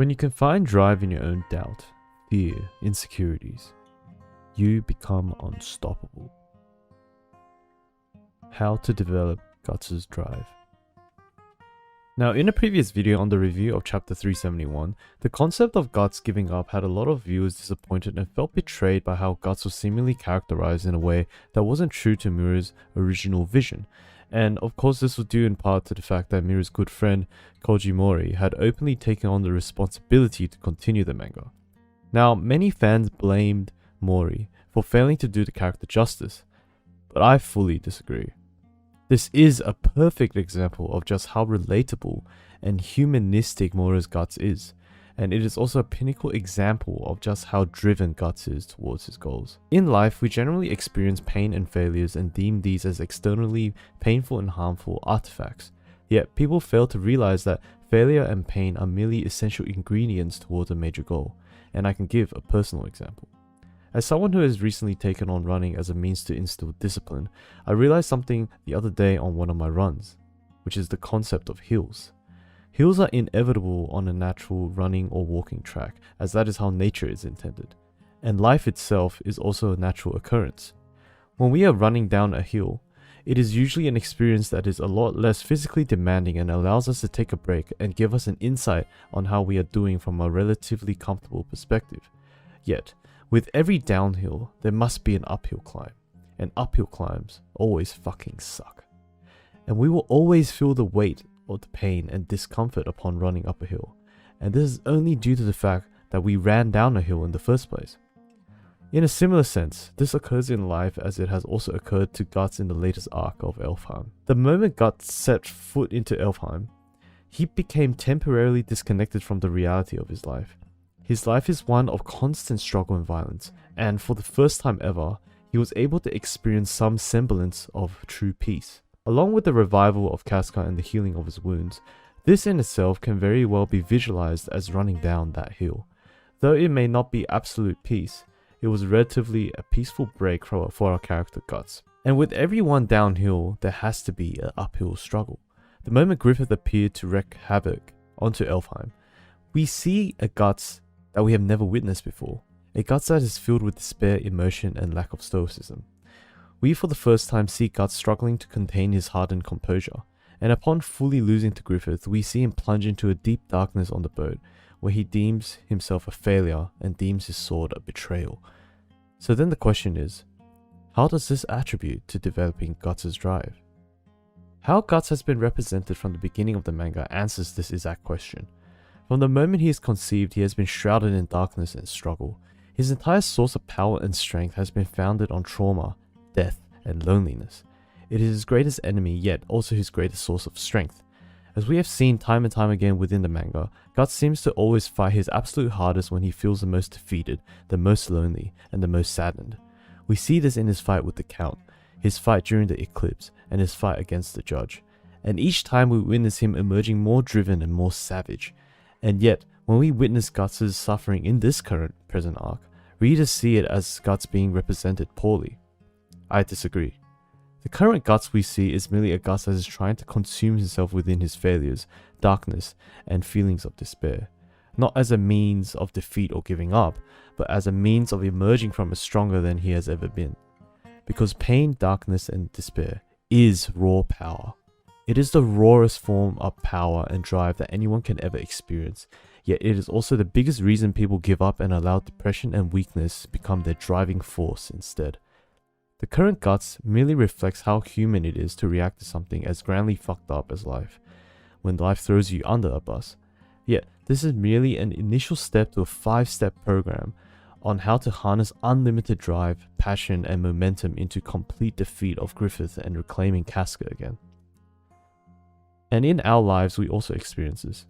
When you can find drive in your own doubt, fear, insecurities, you become unstoppable. How to develop Guts' drive. Now, in a previous video on the review of chapter 371, the concept of Guts giving up had a lot of viewers disappointed and felt betrayed by how Guts was seemingly characterized in a way that wasn't true to Miura's original vision. And of course this was due in part to the fact that Miura's good friend Koji Mori had openly taken on the responsibility to continue the manga. Now, many fans blamed Mori for failing to do the character justice, but I fully disagree. This is a perfect example of just how relatable and humanistic Mori's Guts is, and it is also a pinnacle example of just how driven Guts is towards his goals. In life, we generally experience pain and failures and deem these as externally painful and harmful artifacts. Yet, people fail to realize that failure and pain are merely essential ingredients towards a major goal, and I can give a personal example. As someone who has recently taken on running as a means to instill discipline, I realized something the other day on one of my runs, which is the concept of hills. Hills are inevitable on a natural running or walking track, as that is how nature is intended. And life itself is also a natural occurrence. When we are running down a hill, it is usually an experience that is a lot less physically demanding and allows us to take a break and give us an insight on how we are doing from a relatively comfortable perspective. Yet, with every downhill, there must be an uphill climb, and uphill climbs always fucking suck. And we will always feel the weight of the pain and discomfort upon running up a hill, and this is only due to the fact that we ran down a hill in the first place. In a similar sense, this occurs in life as it has also occurred to Guts in the latest arc of Elfheim. The moment Guts set foot into Elfheim, he became temporarily disconnected from the reality of his life. His life is one of constant struggle and violence, and for the first time ever, he was able to experience some semblance of true peace. Along with the revival of Casca and the healing of his wounds, this in itself can very well be visualized as running down that hill. Though it may not be absolute peace, it was relatively a peaceful break for our character Guts. And with every one downhill, there has to be an uphill struggle. The moment Griffith appeared to wreak havoc onto Elfheim, we see a Guts that we have never witnessed before. A Guts that is filled with despair, emotion, and lack of stoicism. We for the first time see Guts struggling to contain his hardened composure, and upon fully losing to Griffith, we see him plunge into a deep darkness on the boat, where he deems himself a failure and deems his sword a betrayal. So then the question is, how does this attribute to developing Guts' drive? How Guts has been represented from the beginning of the manga answers this exact question. From the moment he is conceived, he has been shrouded in darkness and struggle. His entire source of power and strength has been founded on trauma, death, and loneliness. It is his greatest enemy, yet also his greatest source of strength. As we have seen time and time again within the manga, Guts seems to always fight his absolute hardest when he feels the most defeated, the most lonely, and the most saddened. We see this in his fight with the Count, his fight during the eclipse, and his fight against the judge. And each time we witness him emerging more driven and more savage. And yet, when we witness Guts' suffering in this present arc, readers see it as Guts being represented poorly. I disagree. The current Guts we see is merely a Guts that is trying to consume himself within his failures, darkness, and feelings of despair. Not as a means of defeat or giving up, but as a means of emerging from it stronger than he has ever been. Because pain, darkness, and despair is raw power. It is the rawest form of power and drive that anyone can ever experience, yet it is also the biggest reason people give up and allow depression and weakness become their driving force instead. The current Guts merely reflects how human it is to react to something as grandly fucked up as life, when life throws you under a bus. Yet, this is merely an initial step to a 5-step program on how to harness unlimited drive, passion, and momentum into complete defeat of Griffith and reclaiming Casca again. And in our lives, we also experience this.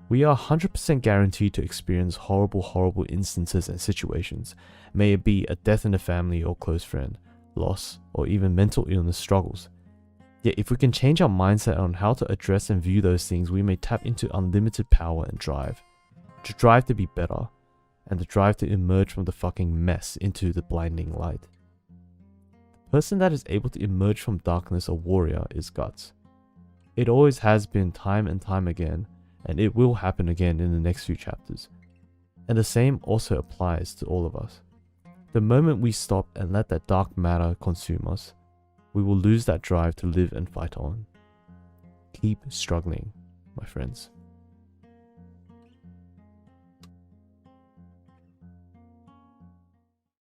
We are 100% guaranteed to experience horrible instances and situations, may it be a death in the family or close friend, loss, or even mental illness struggles. Yet if we can change our mindset on how to address and view those things, we may tap into unlimited power and drive. The drive to be better, and the drive to emerge from the fucking mess into the blinding light. The person that is able to emerge from darkness a warrior is Guts. It always has been time and time again, and it will happen again in the next few chapters. And the same also applies to all of us. The moment we stop and let that dark matter consume us, we will lose that drive to live and fight on. Keep struggling, my friends.